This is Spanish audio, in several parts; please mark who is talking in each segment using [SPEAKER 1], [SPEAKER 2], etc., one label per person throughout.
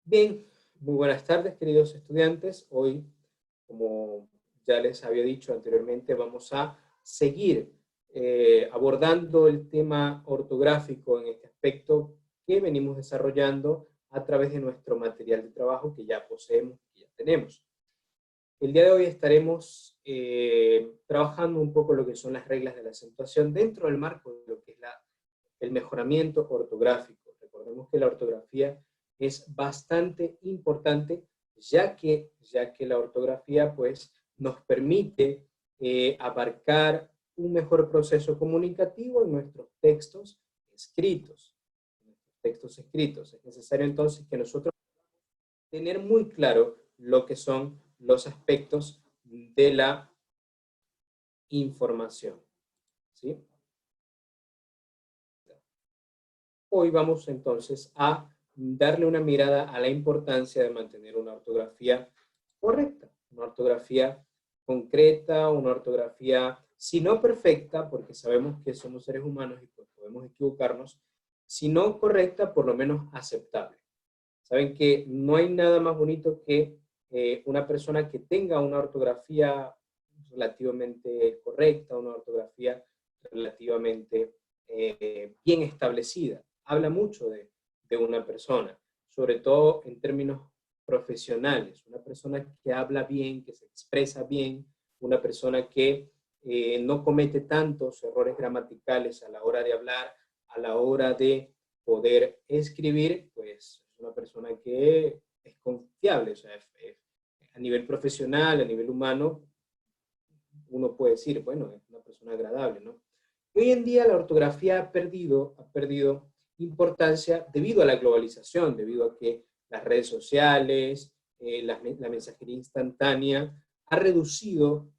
[SPEAKER 1] Bien, muy buenas tardes, queridos estudiantes. Hoy, como ya les había dicho anteriormente, vamos a seguir abordando el tema ortográfico en este aspecto que venimos desarrollando a través de nuestro material de trabajo que ya poseemos, que ya tenemos. El día de hoy estaremos trabajando un poco lo que son las reglas de la acentuación dentro del marco de lo que es el mejoramiento ortográfico. Recordemos que la ortografía es bastante importante, ya que la ortografía pues, nos permite abarcar un mejor proceso comunicativo en nuestros textos escritos. Es necesario entonces que nosotros tener muy claro lo que son los aspectos de la información. ¿Sí? Hoy vamos entonces a darle una mirada a la importancia de mantener una ortografía correcta, una ortografía concreta, una ortografía, si no perfecta, porque sabemos que somos seres humanos y pues podemos equivocarnos, si no correcta, por lo menos aceptable. Saben que no hay nada más bonito que una persona que tenga una ortografía relativamente correcta, una ortografía relativamente bien establecida. Habla mucho de una persona, sobre todo en términos profesionales. Una persona que habla bien, que se expresa bien, una persona que no comete tantos errores gramaticales a la hora de hablar, a la hora de poder escribir, pues es una persona que es confiable, o sea, a nivel profesional, a nivel humano, uno puede decir, bueno, es una persona agradable, ¿no? Hoy en día la ortografía ha perdido importancia debido a la globalización, debido a que las redes sociales, la mensajería instantánea, ha reducido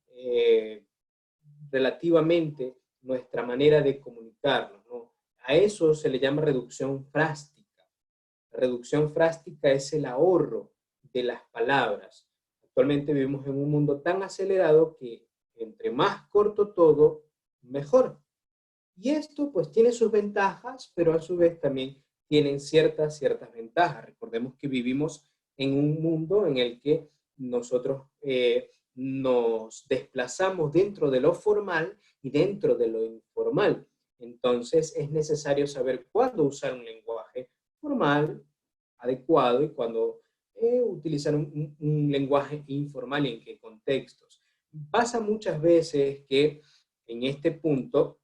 [SPEAKER 1] relativamente nuestra manera de comunicarnos, ¿no? A eso se le llama reducción frástica. La reducción frástica es el ahorro de las palabras. Actualmente vivimos en un mundo tan acelerado que entre más corto todo, mejor. Y esto pues tiene sus ventajas, pero a su vez también tienen ciertas ventajas. Recordemos que vivimos en un mundo en el que nosotros nos desplazamos dentro de lo formal y dentro de lo informal. Entonces es necesario saber cuándo usar un lenguaje formal, adecuado, y cuándo utilizar un lenguaje informal y en qué contextos. Pasa muchas veces que en este punto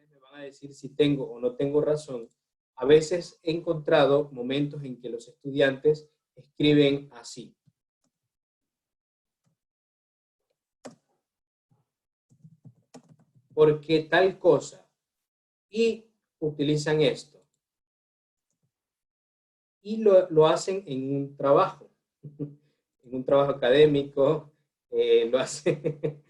[SPEAKER 1] me van a decir si tengo o no tengo razón. A veces he encontrado momentos en que los estudiantes escriben así. Porque tal cosa. Y utilizan esto. Y lo hacen en un trabajo. En un trabajo académico. Lo hacen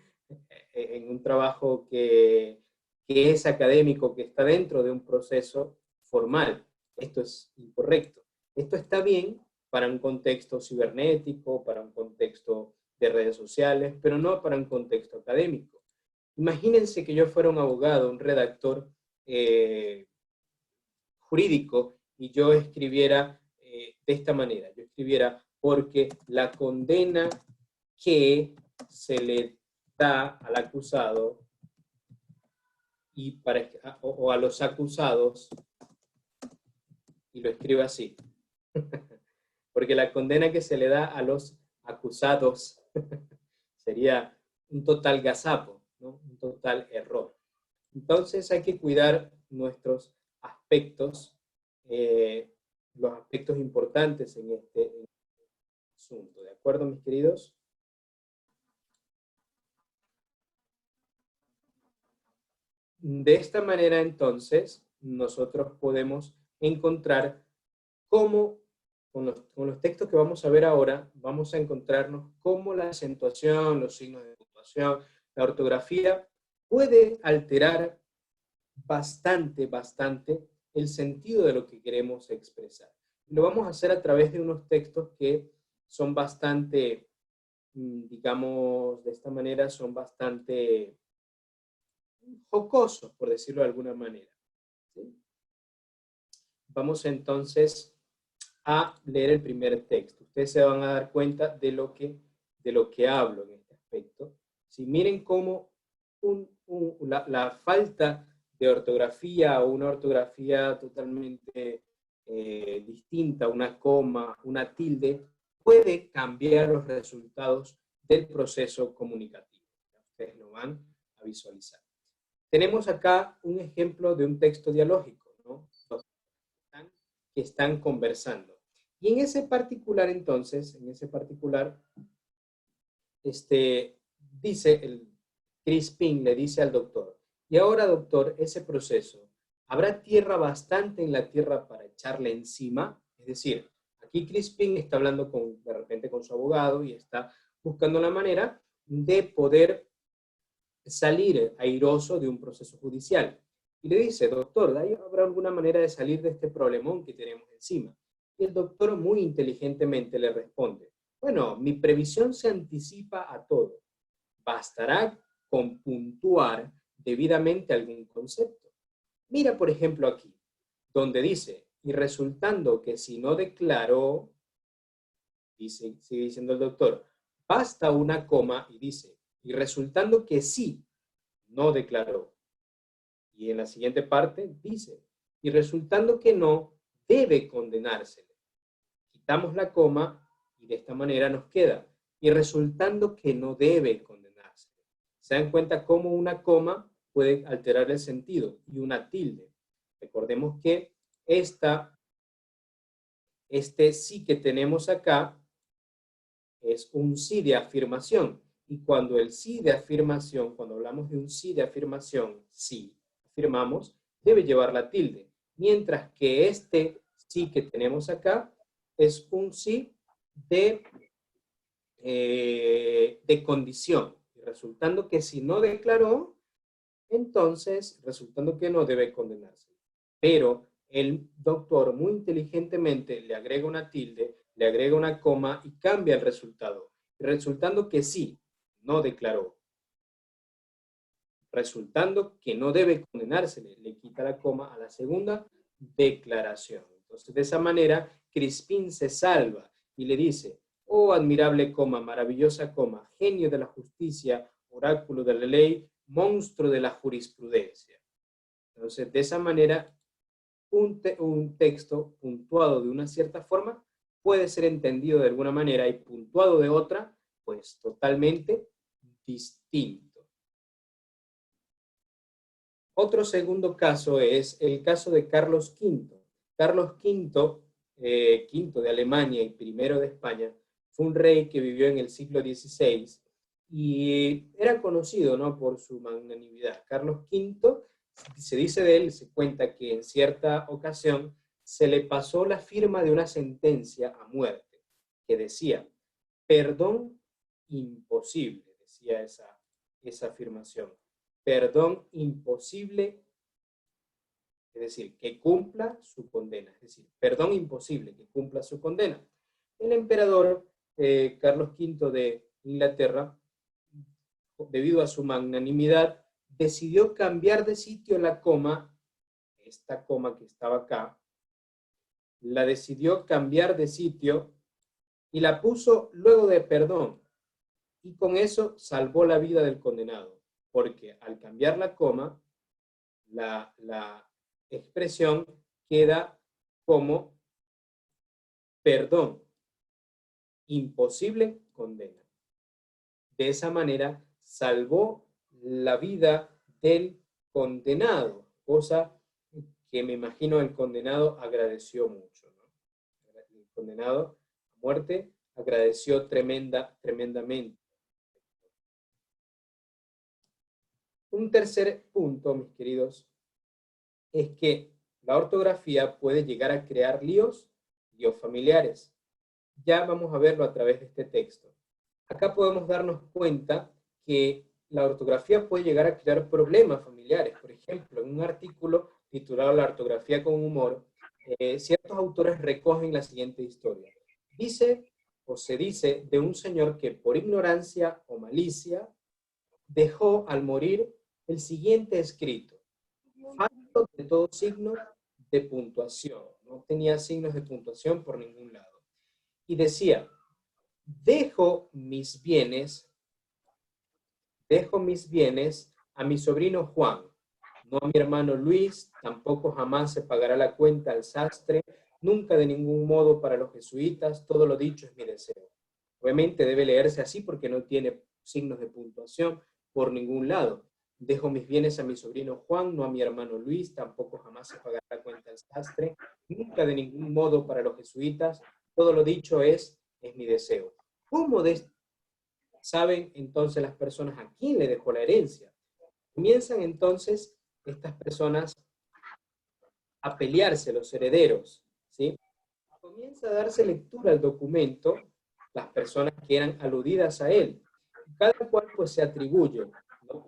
[SPEAKER 1] en un trabajo que es académico, que está dentro de un proceso formal. Esto es incorrecto. Esto está bien para un contexto cibernético, para un contexto de redes sociales, pero no para un contexto académico. Imagínense que yo fuera un abogado, un redactor jurídico, y yo escribiera de esta manera. Yo escribiera, porque la condena que se le da al acusado y o a los acusados, y lo escribo así, porque la condena que se le da a los acusados sería un total gazapo, ¿no? Un total error. Entonces hay que cuidar nuestros aspectos, los aspectos importantes en este asunto. ¿De acuerdo, mis queridos? De esta manera, entonces, nosotros podemos encontrar cómo, con los textos que vamos a ver ahora, vamos a encontrarnos cómo la acentuación, los signos de puntuación, la ortografía puede alterar bastante el sentido de lo que queremos expresar. Lo vamos a hacer a través de unos textos que son bastante, digamos, de esta manera, son bastante jocosos, por decirlo de alguna manera. ¿Sí? Vamos entonces a leer el primer texto. Ustedes se van a dar cuenta de lo que hablo en este aspecto. Si miren cómo la falta de ortografía o una ortografía totalmente distinta, una coma, una tilde, puede cambiar los resultados del proceso comunicativo. Ustedes lo van a visualizar. Tenemos acá un ejemplo de un texto dialógico, ¿no? Que están conversando. Y en ese particular, entonces, dice Crispin le dice al doctor, y ahora, doctor, ese proceso, ¿habrá tierra bastante en la tierra para echarle encima? Es decir, aquí Crispin está hablando de repente con su abogado y está buscando la manera de poder salir airoso de un proceso judicial. Y le dice, doctor, ¿habrá alguna manera de salir de este problemón que tenemos encima? Y el doctor muy inteligentemente le responde, bueno, mi previsión se anticipa a todo. Bastará con puntuar debidamente algún concepto. Mira, por ejemplo, aquí, donde dice, y resultando que si no declaró, sigue diciendo el doctor, basta una coma y dice, y resultando que sí, no declaró. Y en la siguiente parte dice, y resultando que no, debe condenársele. Quitamos la coma y de esta manera nos queda, y resultando que no debe condenársele. ¿Se dan cuenta cómo una coma puede alterar el sentido? Y una tilde. Recordemos que este sí que tenemos acá es un sí de afirmación. Y cuando el sí de afirmación, cuando hablamos de un sí de afirmación, sí, afirmamos, debe llevar la tilde. Mientras que este sí que tenemos acá es un sí de condición. Resultando que si no declaró, entonces, resultando que no debe condenarse. Pero el doctor muy inteligentemente le agrega una tilde, le agrega una coma y cambia el resultado. Resultando que sí, no declaró. Resultando que no debe condenársele, le quita la coma a la segunda declaración. Entonces, de esa manera, Crispin se salva y le dice, oh admirable coma, maravillosa coma, genio de la justicia, oráculo de la ley, monstruo de la jurisprudencia. Entonces, de esa manera, un texto puntuado de una cierta forma puede ser entendido de alguna manera y puntuado de otra, pues totalmente distinto. Otro segundo caso es el caso de Carlos V. Carlos V, quinto de Alemania y primero de España, fue un rey que vivió en el siglo XVI y era conocido, ¿no?, por su magnanimidad. Carlos V, se dice de él, se cuenta que en cierta ocasión se le pasó la firma de una sentencia a muerte que decía, perdón imposible, decía esa afirmación. Perdón imposible, es decir, que cumpla su condena. Es decir, perdón imposible, que cumpla su condena. El emperador Carlos V de Inglaterra, debido a su magnanimidad, decidió cambiar de sitio la coma, esta coma que estaba acá, la decidió cambiar de sitio y la puso luego de perdón. Y con eso salvó la vida del condenado, porque al cambiar la coma, la expresión queda como perdón, imposible condena. De esa manera salvó la vida del condenado, cosa que me imagino el condenado agradeció mucho, ¿no? El condenado a muerte agradeció tremendamente. Un tercer punto, mis queridos, es que la ortografía puede llegar a crear líos familiares. Ya vamos a verlo a través de este texto. Acá podemos darnos cuenta que la ortografía puede llegar a crear problemas familiares. Por ejemplo, en un artículo titulado La ortografía con humor, ciertos autores recogen la siguiente historia. Se dice de un señor que por ignorancia o malicia dejó al morir el siguiente escrito: falto de todo signo de puntuación, ¿no? no tenía signos de puntuación por ningún lado. Y decía, dejo mis bienes a mi sobrino Juan, no a mi hermano Luis, tampoco jamás se pagará la cuenta al sastre, nunca de ningún modo para los jesuitas, todo lo dicho es mi deseo. Obviamente debe leerse así porque no tiene signos de puntuación por ningún lado. Dejo mis bienes a mi sobrino Juan, no a mi hermano Luis, tampoco jamás se pagará la cuenta al sastre, nunca de ningún modo para los jesuitas, todo lo dicho es mi deseo. ¿Cómo saben entonces las personas a quién le dejó la herencia? Comienzan entonces estas personas a pelearse, los herederos, ¿sí? Comienza a darse lectura al documento, las personas que eran aludidas a él. Cada cual pues se atribuye, ¿no?,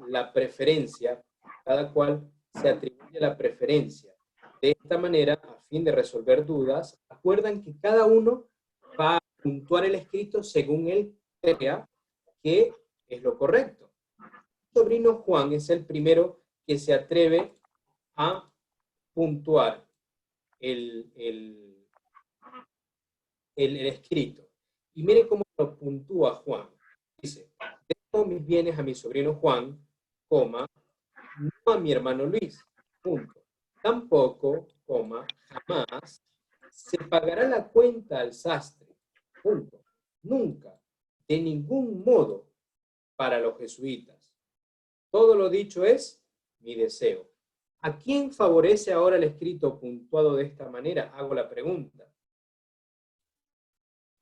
[SPEAKER 1] la preferencia, cada cual se atribuye la preferencia. De esta manera, a fin de resolver dudas, acuerdan que cada uno va a puntuar el escrito según él crea que es lo correcto. Mi sobrino Juan es el primero que se atreve a puntuar el escrito. Y mire cómo lo puntúa Juan. Dice, dejo mis bienes a mi sobrino Juan, coma, no a mi hermano Luis, punto. Tampoco, coma, jamás se pagará la cuenta al sastre, punto. Nunca, de ningún modo, para los jesuitas. Todo lo dicho es mi deseo. ¿A quién favorece ahora el escrito puntuado de esta manera? Hago la pregunta.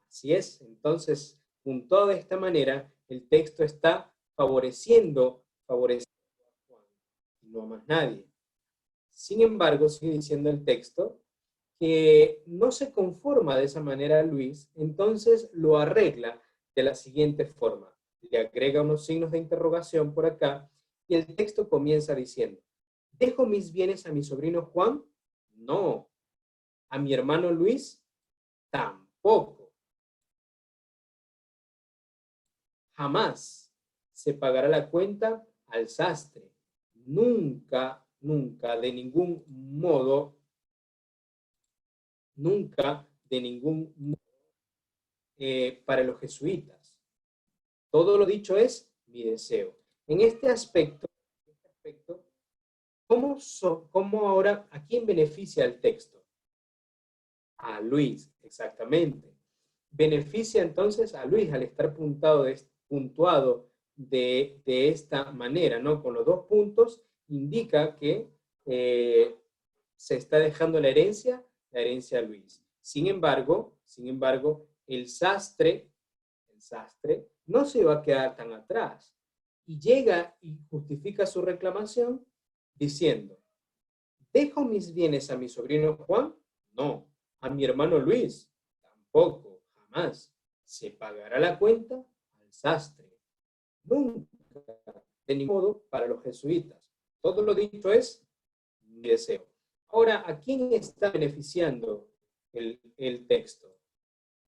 [SPEAKER 1] Así es, entonces, puntuado de esta manera, el texto está favoreciendo a Juan, y no a más nadie. Sin embargo, sigue diciendo el texto que no se conforma de esa manera Luis, entonces lo arregla de la siguiente forma. Le agrega unos signos de interrogación por acá, y el texto comienza diciendo, ¿dejo mis bienes a mi sobrino Juan? No. ¿A mi hermano Luis? Tampoco. Jamás se pagará la cuenta al sastre. Nunca, nunca, de ningún modo, nunca, de ningún modo, para los jesuitas. Todo lo dicho es mi deseo. En este aspecto, ¿cómo ahora, a quién beneficia el texto? A Luis, exactamente. Beneficia entonces a Luis al estar puntuado de esta manera, ¿no? Con los dos puntos, indica que se está dejando la herencia a Luis. Sin embargo, el sastre no se va a quedar tan atrás y llega y justifica su reclamación diciendo, ¿dejo mis bienes a mi sobrino Juan? No. ¿A mi hermano Luis? Tampoco, jamás. ¿Se pagará la cuenta? Al sastre. Nunca, de ningún modo, para los jesuitas. Todo lo dicho es mi deseo. Ahora, ¿a quién está beneficiando el texto?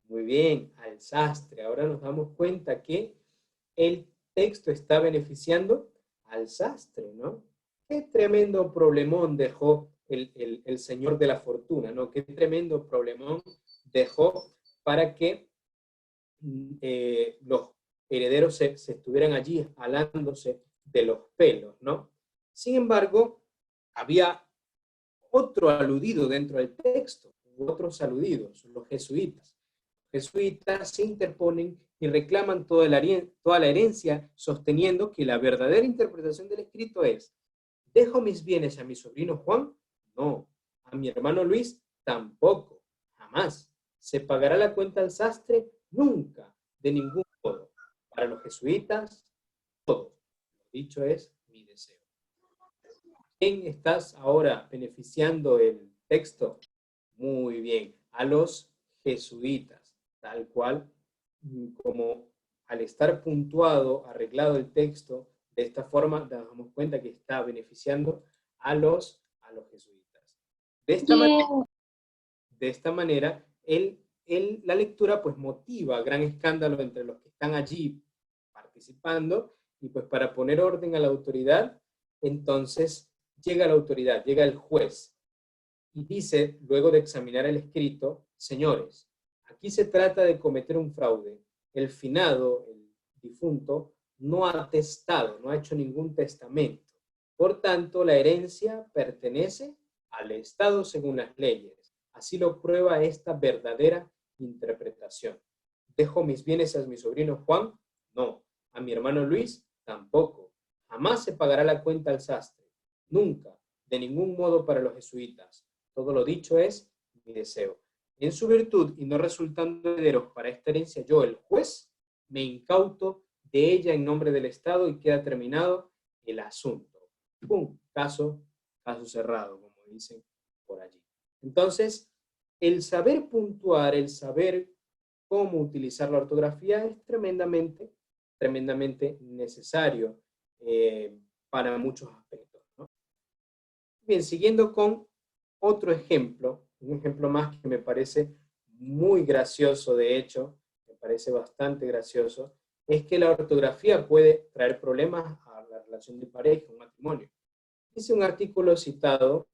[SPEAKER 1] Muy bien, al sastre. Ahora nos damos cuenta que el texto está beneficiando al sastre, ¿no? Qué tremendo problemón dejó el señor de la fortuna, ¿no? Qué tremendo problemón dejó para que los herederos se estuvieran allí jalándose de los pelos, ¿no? Sin embargo, había otro aludido dentro del texto, otros aludidos, los jesuitas. Los jesuitas se interponen y reclaman toda la herencia, sosteniendo que la verdadera interpretación del escrito es, ¿dejo mis bienes a mi sobrino Juan? No. ¿A mi hermano Luis? Tampoco. Jamás. ¿Se pagará la cuenta al sastre? Nunca. De ningún modo. Para los jesuitas, todo. Lo dicho es mi deseo. ¿Quién estás ahora beneficiando el texto? Muy bien. A los jesuitas. Tal cual como al estar puntuado, arreglado el texto, de esta forma nos damos cuenta que está beneficiando a los jesuitas. De esta manera la lectura pues motiva gran escándalo entre los que están allí participando, y pues para poner orden a la autoridad, entonces llega la autoridad, llega el juez, Y dice, luego de examinar el escrito, señores, aquí se trata de cometer un fraude. El finado, el difunto, no ha testado, no ha hecho ningún testamento. Por tanto, la herencia pertenece al Estado según las leyes. Así lo prueba esta verdadera interpretación. ¿Dejo mis bienes a mi sobrino Juan? No. ¿A mi hermano Luis? Tampoco. Jamás se pagará la cuenta al sastre. Nunca. De ningún modo para los jesuitas. Todo lo dicho es mi deseo. En su virtud y no resultando herederos para esta herencia, yo, el juez, me incauto de ella en nombre del Estado y queda terminado el asunto. ¡Pum! Caso cerrado, como dicen por allí. Entonces, el saber puntuar, el saber cómo utilizar la ortografía es tremendamente necesario para muchos aspectos, ¿no? Bien, siguiendo con otro ejemplo, un ejemplo más que me parece muy gracioso, de hecho, me parece bastante gracioso, es que la ortografía puede traer problemas a la relación de pareja, un matrimonio. Dice un artículo citado,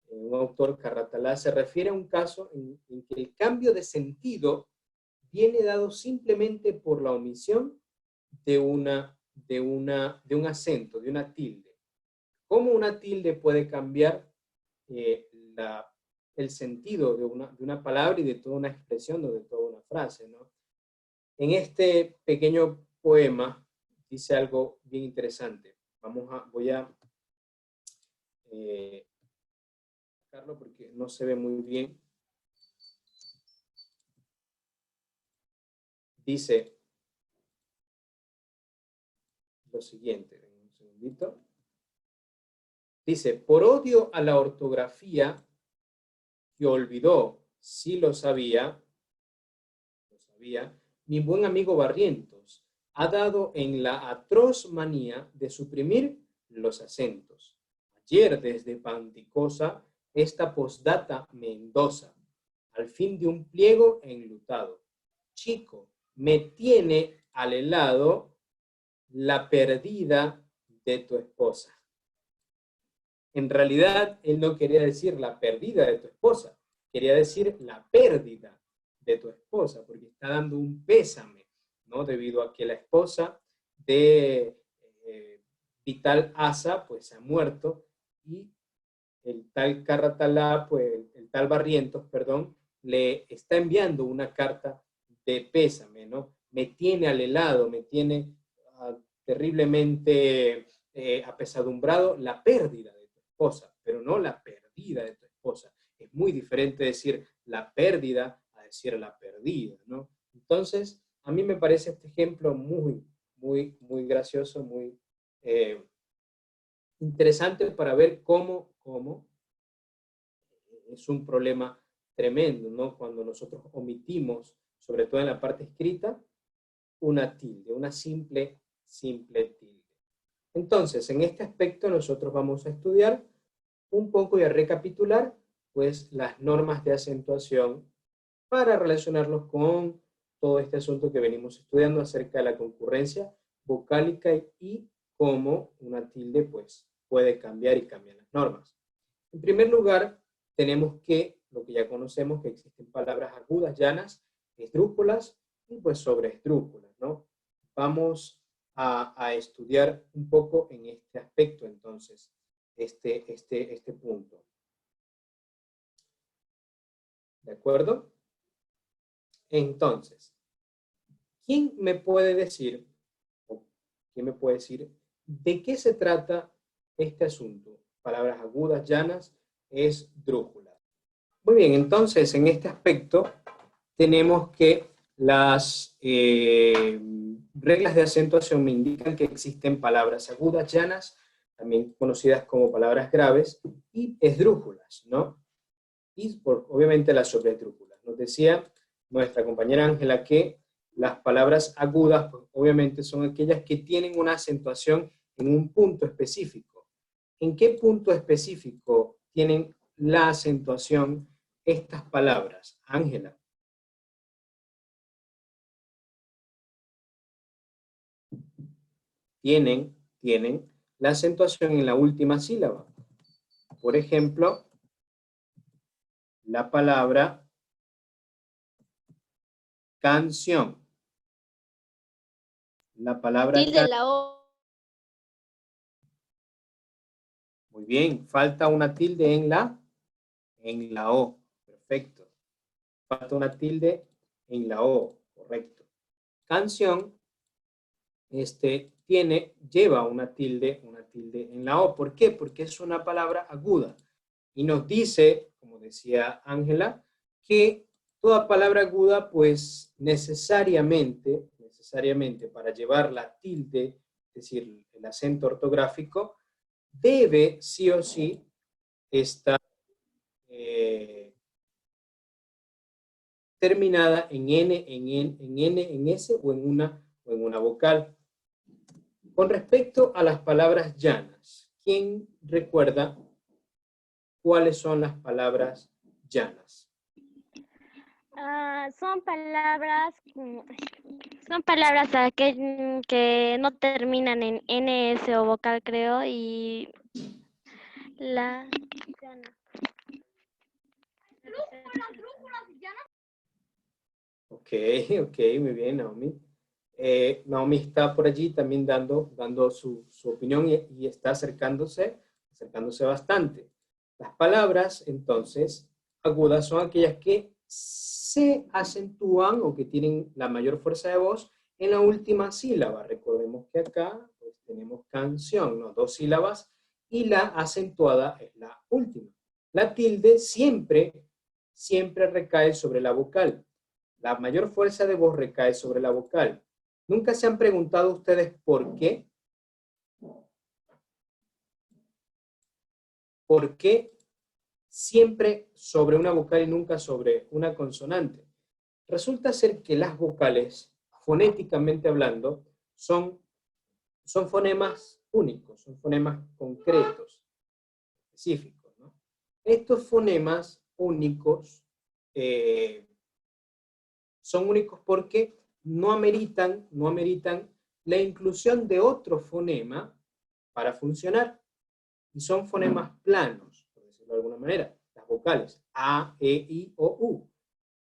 [SPEAKER 1] un autor, Carratalá, se refiere a un caso en que el cambio de sentido viene dado simplemente por la omisión de un acento, de una tilde. ¿Cómo una tilde puede cambiar el sentido de una palabra y de toda una expresión o de toda una frase, ¿no? En este pequeño poema dice algo bien interesante. Voy a sacarlo porque no se ve muy bien. Dice lo siguiente, un segundito. Dice, por odio a la ortografía que olvidó, sí lo sabía, mi buen amigo Barrientos ha dado en la atroz manía de suprimir los acentos. Ayer desde Panticosa, esta postdata Mendoza, al fin de un pliego enlutado. Chico, me tiene al helado la perdida de tu esposa. En realidad, él no quería decir la perdida de tu esposa, quería decir la pérdida de tu esposa, porque está dando un pésame, ¿no? Debido a que la esposa de Vital Asa, pues ha muerto, y el tal Carratalá, pues el tal Barrientos, perdón, le está enviando una carta de pésame, ¿no? Me tiene al helado, me tiene terriblemente apesadumbrado la pérdida de tu esposa, pero no la pérdida de tu esposa. Es muy diferente decir la pérdida a decir la perdida, ¿no? Entonces, a mí me parece este ejemplo muy gracioso, muy interesante para ver cómo es un problema tremendo, ¿no? Cuando nosotros omitimos, sobre todo en la parte escrita, una tilde, una simple tilde. Entonces, en este aspecto nosotros vamos a estudiar un poco y a recapitular, pues, las normas de acentuación para relacionarlos con todo este asunto que venimos estudiando acerca de la concurrencia vocálica y cómo una tilde, pues, puede cambiar y cambiar las normas. En primer lugar, tenemos que, lo que ya conocemos, que existen palabras agudas, llanas, esdrújulas y pues sobreesdrújulas, ¿no? Vamos a estudiar un poco en este aspecto, entonces, este punto. ¿De acuerdo? Entonces, ¿quién me puede decir de qué se trata este asunto? Palabras agudas, llanas, esdrújulas. Muy bien, entonces en este aspecto tenemos que las reglas de acentuación me indican que existen palabras agudas, llanas, también conocidas como palabras graves, y esdrújulas, ¿no? Y obviamente las sobreesdrújulas. Nos decía nuestra compañera Ángela que las palabras agudas, pues, obviamente son aquellas que tienen una acentuación en un punto específico. ¿En qué punto específico tienen la acentuación estas palabras, Ángela? Tienen la acentuación en la última sílaba. Por ejemplo, la palabra canción. La palabra
[SPEAKER 2] Tilde la O.
[SPEAKER 1] Muy bien, falta una tilde en la O. Perfecto. Falta una tilde en la O, correcto. Canción, lleva una tilde en la O. ¿Por qué? Porque es una palabra aguda. Y nos dice, como decía Ángela, que toda palabra aguda, pues necesariamente para llevar la tilde, es decir, el acento ortográfico, debe sí o sí estar terminada en N, en S o en una vocal. Con respecto a las palabras llanas, ¿quién recuerda cuáles son las palabras llanas?
[SPEAKER 2] Son palabras que no terminan en NS o vocal, creo, y la...
[SPEAKER 1] Ok, muy bien, Naomi. Naomi está por allí también dando su opinión y está acercándose bastante. Las palabras, entonces, agudas son aquellas que se acentúan o que tienen la mayor fuerza de voz en la última sílaba. Recordemos que acá pues, tenemos canción, ¿no? 2 sílabas, y la acentuada es la última. La tilde siempre recae sobre la vocal. La mayor fuerza de voz recae sobre la vocal. ¿Nunca se han preguntado ustedes por qué? ¿Por qué siempre sobre una vocal y nunca sobre una consonante? Resulta ser que las vocales, fonéticamente hablando, son fonemas únicos, son fonemas concretos, específicos, ¿no? Estos fonemas únicos son únicos porque no ameritan la inclusión de otro fonema para funcionar. Y son fonemas planos, por decirlo de alguna manera. Las vocales A, E, I o U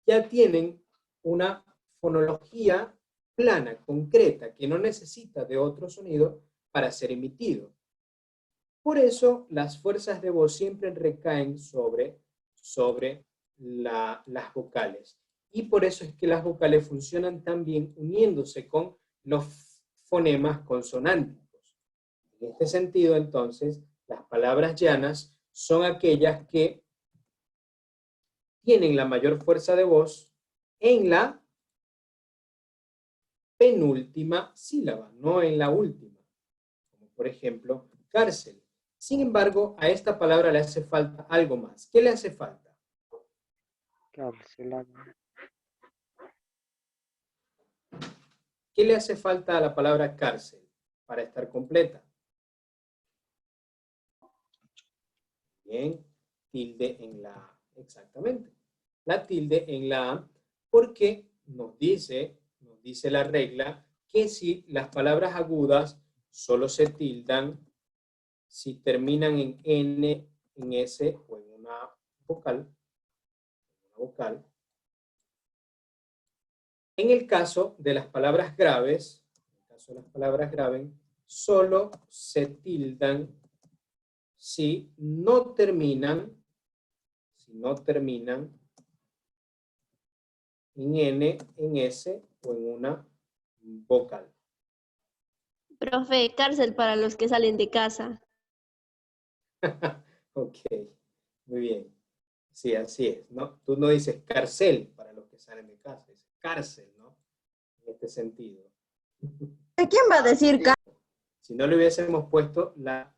[SPEAKER 1] ya tienen una fonología plana, concreta, que no necesita de otro sonido para ser emitido. Por eso las fuerzas de voz siempre recaen sobre las vocales. Y por eso es que las vocales funcionan tan bien uniéndose con los fonemas consonánticos. En este sentido, entonces, las palabras llanas son aquellas que tienen la mayor fuerza de voz en la penúltima sílaba, no en la última. Como por ejemplo, cárcel. Sin embargo, a esta palabra le hace falta algo más. ¿Qué le hace falta?
[SPEAKER 3] Carcelado.
[SPEAKER 1] ¿Qué le hace falta a la palabra cárcel para estar completa? Bien, tilde en la A. Exactamente. La tilde en la A, porque nos dice la regla que si las palabras agudas solo se tildan si terminan en N, en S o en una vocal. En el caso de las palabras graves, solo se tildan si no terminan en N, en S o en una vocal.
[SPEAKER 2] Profe, cárcel para los que salen de casa.
[SPEAKER 1] Ok, muy bien. Sí, así es, ¿no? Tú no dices cárcel para los que salen de casa, dices cárcel, ¿no? En este sentido.
[SPEAKER 4] ¿Quién va a decir
[SPEAKER 1] Si no le hubiésemos puesto la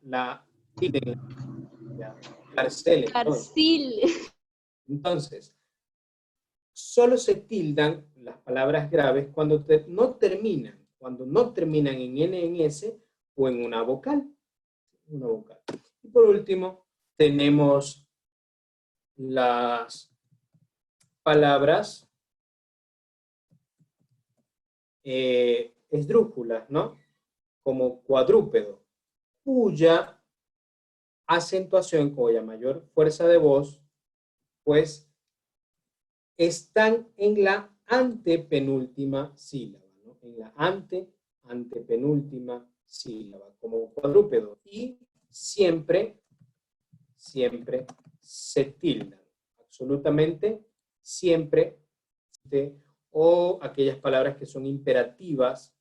[SPEAKER 1] cárcel. Entonces, solo se tildan las palabras graves cuando no terminan en N, en S o en una vocal. Y por último, tenemos las palabras esdrújulas, ¿no? Como cuadrúpedo, cuya acentuación, cuya mayor fuerza de voz, pues están en la antepenúltima sílaba, ¿no? En la antepenúltima sílaba, como cuadrúpedo. Y siempre se tildan. Absolutamente siempre. O aquellas palabras que son imperativas,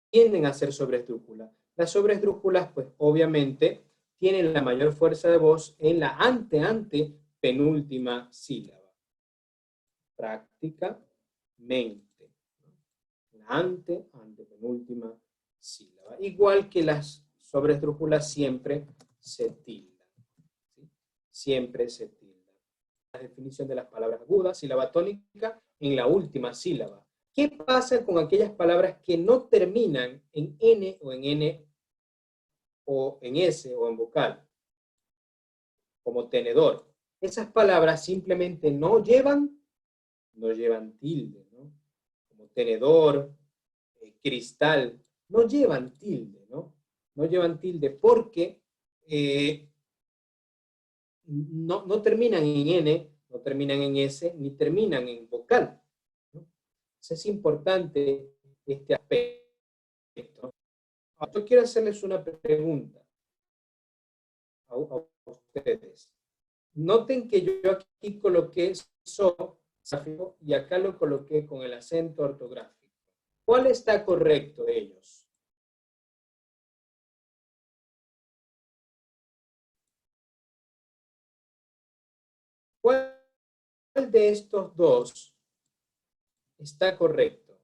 [SPEAKER 1] tienden a ser sobresdrújulas. Las sobresdrújulas, pues obviamente, tienen la mayor fuerza de voz en la antepenúltima sílaba. Prácticamente. La antepenúltima sílaba. Igual que las sobresdrújulas siempre se tildan. ¿Sí? Siempre se tildan. La definición de las palabras agudas, sílaba tónica en la última sílaba. ¿Qué pasa con aquellas palabras que no terminan en N o en N o en S o en vocal? Como tenedor. Esas palabras simplemente no llevan tilde, ¿no? Como tenedor, cristal, no llevan tilde, ¿no? No llevan tilde porque no terminan en N, no terminan en S, ni terminan en vocal. Es importante este aspecto. Yo quiero hacerles una pregunta a ustedes. Noten que yo aquí coloqué so y acá lo coloqué con el acento ortográfico. ¿Cuál está correcto de ellos? ¿Cuál de estos dos está correcto?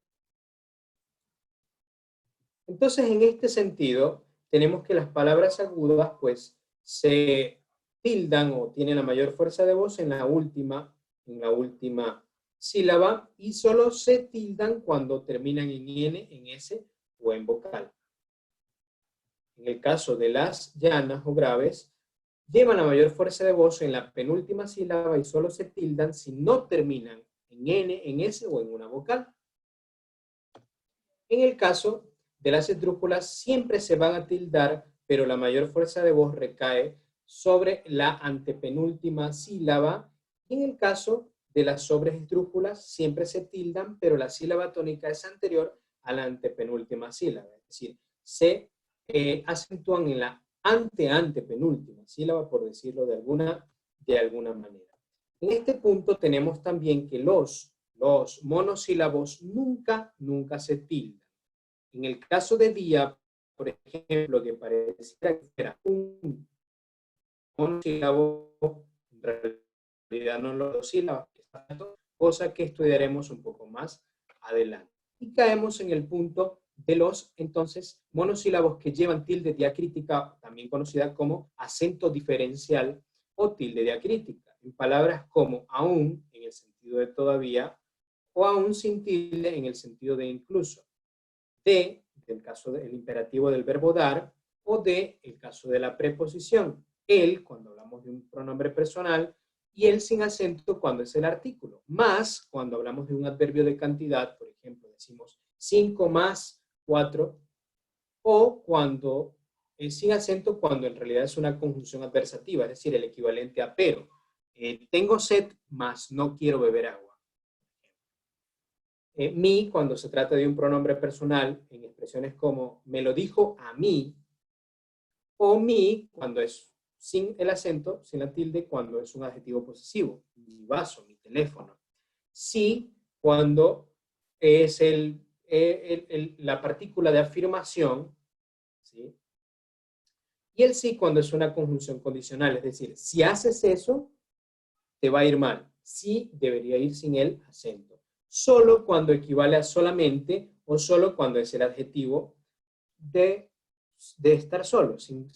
[SPEAKER 1] Entonces, en este sentido, tenemos que las palabras agudas, pues, se tildan o tienen la mayor fuerza de voz en la última sílaba y solo se tildan cuando terminan en N, en S o en vocal. En el caso de las llanas o graves, llevan la mayor fuerza de voz en la penúltima sílaba y solo se tildan si no terminan en N, en S o en una vocal. En el caso de las esdrújulas siempre se van a tildar, pero la mayor fuerza de voz recae sobre la antepenúltima sílaba. Y en el caso de las sobresdrújulas siempre se tildan, pero la sílaba tónica es anterior a la antepenúltima sílaba. Es decir, se acentúan en la antepenúltima sílaba, por decirlo de alguna manera. En este punto tenemos también que los monosílabos nunca se tildan. En el caso de día, por ejemplo, que pareciera que era un monosílabo, en realidad no los dos sílabos, cosa que estudiaremos un poco más adelante. Y caemos en el punto de los, entonces, monosílabos que llevan tilde diacrítica, también conocida como acento diferencial o tilde diacrítica, en palabras como aún, en el sentido de todavía, o aún sin tilde, en el sentido de incluso. De, del caso del imperativo del verbo dar, o de, el caso de la preposición. El, cuando hablamos de un pronombre personal, y el sin acento cuando es el artículo. Más, cuando hablamos de un adverbio de cantidad, por ejemplo, decimos 5 más 4, o cuando es sin acento cuando en realidad es una conjunción adversativa, es decir, el equivalente a pero. Tengo sed, más no quiero beber agua. Mi, cuando se trata de un pronombre personal, en expresiones como me lo dijo a mí, o mi, cuando es sin el acento, sin la tilde, cuando es un adjetivo posesivo, mi vaso, mi teléfono. Sí, cuando es la partícula de afirmación, ¿sí? Y el sí cuando es una conjunción condicional, es decir, si haces eso, te va a ir mal. Sí debería ir sin el acento. Solo cuando equivale a solamente o solo cuando es el adjetivo de estar solo, sin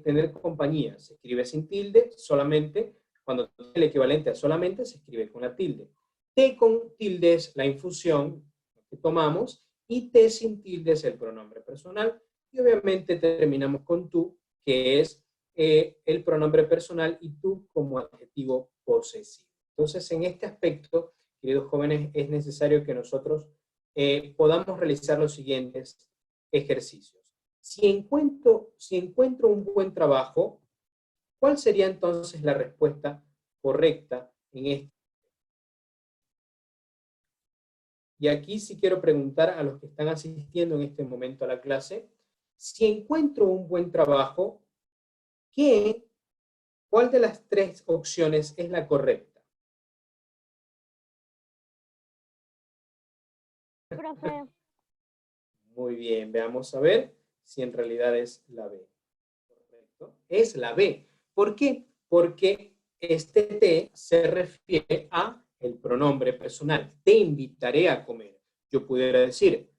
[SPEAKER 1] tener compañía. Se escribe sin tilde, solamente, cuando el equivalente a solamente se escribe con la tilde. T con tilde es la infusión que tomamos y T sin tilde es el pronombre personal. Y obviamente terminamos con tú, que es el pronombre personal y tú como adjetivo posesivo. Entonces, en este aspecto, queridos jóvenes, es necesario que nosotros podamos realizar los siguientes ejercicios. Si encuentro un buen trabajo, ¿Cuál sería entonces la respuesta correcta en esto? Y aquí sí quiero preguntar a los que están asistiendo en este momento a la clase, si encuentro un buen trabajo, ¿cuál de las tres opciones es la correcta?
[SPEAKER 2] Profe.
[SPEAKER 1] Muy bien, veamos a ver si en realidad es la B. Correcto, es la B. ¿Por qué? Porque este te se refiere a el pronombre personal. Te invitaré a comer. Yo pudiera decir,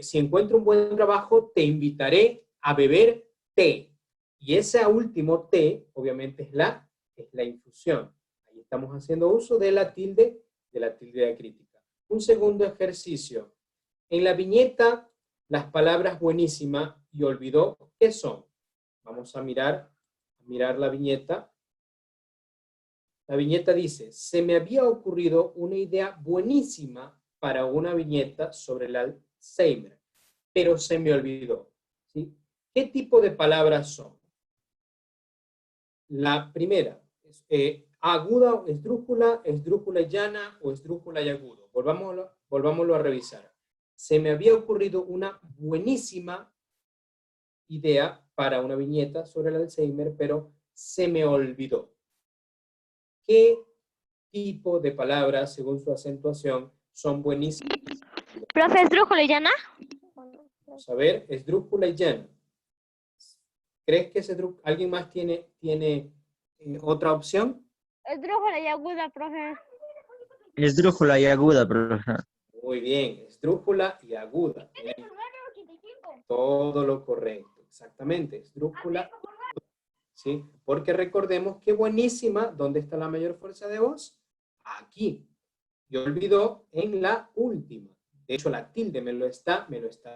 [SPEAKER 1] si encuentro un buen trabajo, te invitaré a beber té. Y ese último té, obviamente, es la infusión. Ahí estamos haciendo uso de la tilde diacrítica. Un segundo ejercicio. En la viñeta, las palabras buenísima y olvidó, ¿qué son? Vamos a mirar la viñeta. La viñeta dice, se me había ocurrido una idea buenísima para una viñeta sobre el Alzheimer, pero se me olvidó. ¿Sí? ¿Qué tipo de palabras son? La primera, aguda, esdrújula y llana o esdrújula y agudo. Volvámoslo a revisar. Se me había ocurrido una buenísima idea para una viñeta sobre el Alzheimer, pero se me olvidó. ¿Qué tipo de palabras, según su acentuación, son buenísimas?
[SPEAKER 2] Profe, ¿esdrújula y llana?
[SPEAKER 1] Vamos a ver, esdrújula y llana. ¿Crees que alguien más tiene otra opción?
[SPEAKER 2] Esdrújula y aguda, profe.
[SPEAKER 3] Esdrújula y aguda, profesor.
[SPEAKER 1] Muy bien, esdrújula y aguda. Tienen todo lo correcto, exactamente, esdrújula. ¿Sí? Porque recordemos que buenísima, ¿dónde está la mayor fuerza de voz? Aquí. Y olvidó en la última. De hecho, la tilde me lo está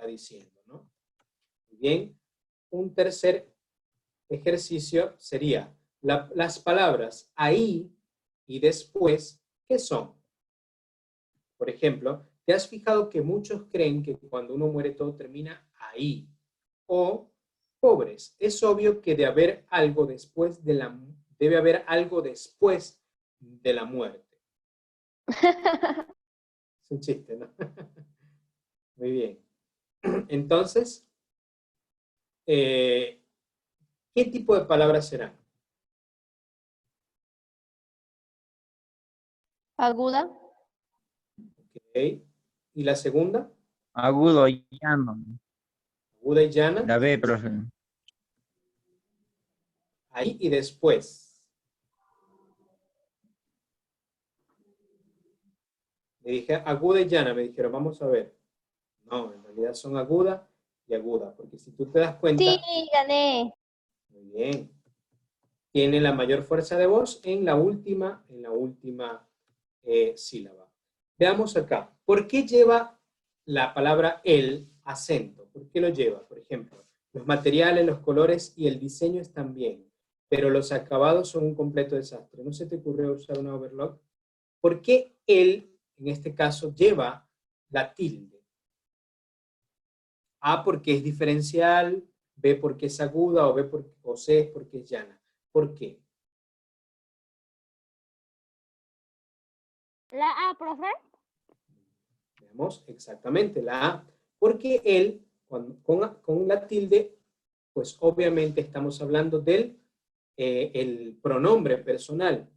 [SPEAKER 1] diciendo, ¿no? Muy bien. Un tercer ejercicio sería las palabras ahí y después, ¿qué son? Por ejemplo, ¿te has fijado que muchos creen que cuando uno muere todo termina ahí? O pobres, es obvio que debe haber algo después de la muerte. Es un chiste, ¿no? Muy bien. Entonces, ¿qué tipo de palabras serán?
[SPEAKER 2] Aguda.
[SPEAKER 1] Okay. ¿Y la segunda?
[SPEAKER 3] Agudo y llano.
[SPEAKER 1] Aguda y llana.
[SPEAKER 3] La B, profe.
[SPEAKER 1] Ahí y después. Me dije aguda y llana, me dijeron, vamos a ver. No, en realidad son aguda y aguda, porque si tú te das cuenta...
[SPEAKER 2] Sí, gané.
[SPEAKER 1] Muy bien. Tiene la mayor fuerza de voz en la última sílaba. Veamos acá. ¿Por qué lleva la palabra el acento? ¿Por qué lo lleva? Por ejemplo, los materiales, los colores y el diseño están bien, pero los acabados son un completo desastre. ¿No se te ocurrió usar una overlock? ¿Por qué el, en este caso, lleva la tilde? A porque es diferencial, B porque es aguda, o C es porque es llana. ¿Por qué?
[SPEAKER 2] La A, profe.
[SPEAKER 1] Veamos exactamente la A. Porque él, con la tilde, pues obviamente estamos hablando del el pronombre personal.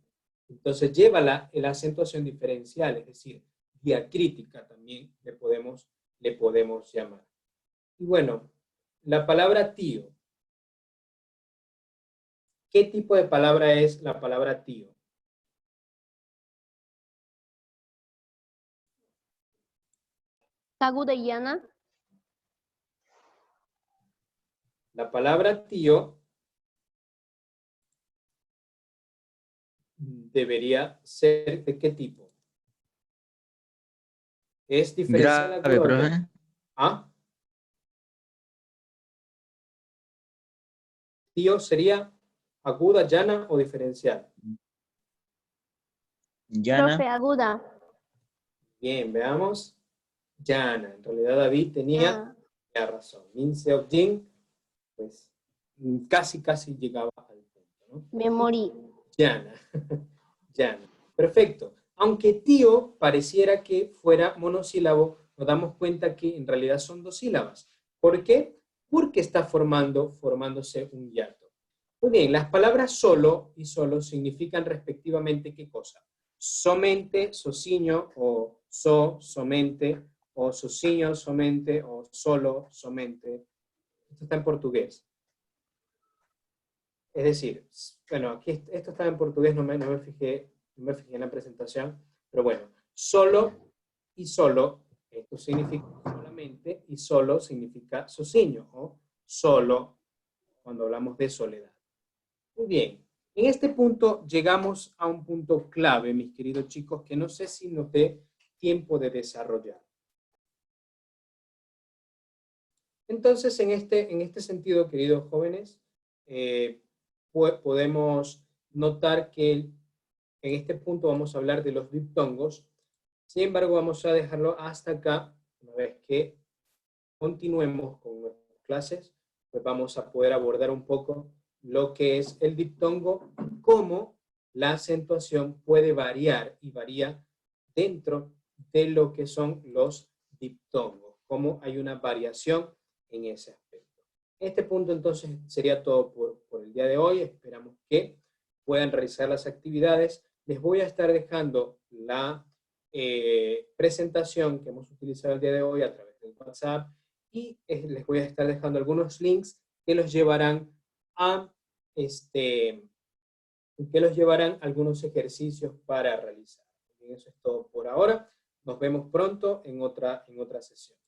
[SPEAKER 1] Entonces lleva la acentuación diferencial, es decir, diacrítica también le podemos llamar. Y bueno, la palabra tío. ¿Qué tipo de palabra es la palabra tío?
[SPEAKER 2] Aguda y llana.
[SPEAKER 1] La palabra tío debería ser ¿de qué tipo? ¿Es diferencial?
[SPEAKER 3] Grave, profe.
[SPEAKER 1] ¿Ah? Tío sería aguda, llana o diferencial.
[SPEAKER 3] Llana.
[SPEAKER 2] Profe, aguda.
[SPEAKER 1] Bien, veamos. Llana. En realidad David tenía razón. Min Seok Jin, pues casi llegaba al punto, ¿no?
[SPEAKER 2] Me morí.
[SPEAKER 1] Yana. Yana. Perfecto. Aunque tío pareciera que fuera monosílabo, nos damos cuenta que en realidad son dos sílabas. ¿Por qué? Porque está formándose un hiato. Muy bien, las palabras solo y solo significan respectivamente ¿qué cosa? Somente, sociño, o somente, o sociño, somente, o solo, somente. Esto está en portugués. Es decir, bueno, aquí esto está en portugués, no me fijé en la presentación, pero bueno, solo y solo, esto significa solamente, y solo significa sociño, o solo, cuando hablamos de soledad. Muy bien, en este punto llegamos a un punto clave, mis queridos chicos, que no sé si nos dé tiempo de desarrollar. Entonces, en este sentido, queridos jóvenes, podemos notar que en este punto vamos a hablar de los diptongos. Sin embargo, vamos a dejarlo hasta acá. Una vez que continuemos con nuestras clases, pues vamos a poder abordar un poco lo que es el diptongo, cómo la acentuación puede variar y varía dentro de lo que son los diptongos, cómo hay una variación en ese aspecto. Este punto entonces sería todo por el día de hoy. Esperamos que puedan realizar las actividades. Les voy a estar dejando la presentación que hemos utilizado el día de hoy a través del WhatsApp y les voy a estar dejando algunos links que los llevarán a algunos ejercicios para realizar. Eso es todo por ahora. Nos vemos pronto en otra sesión.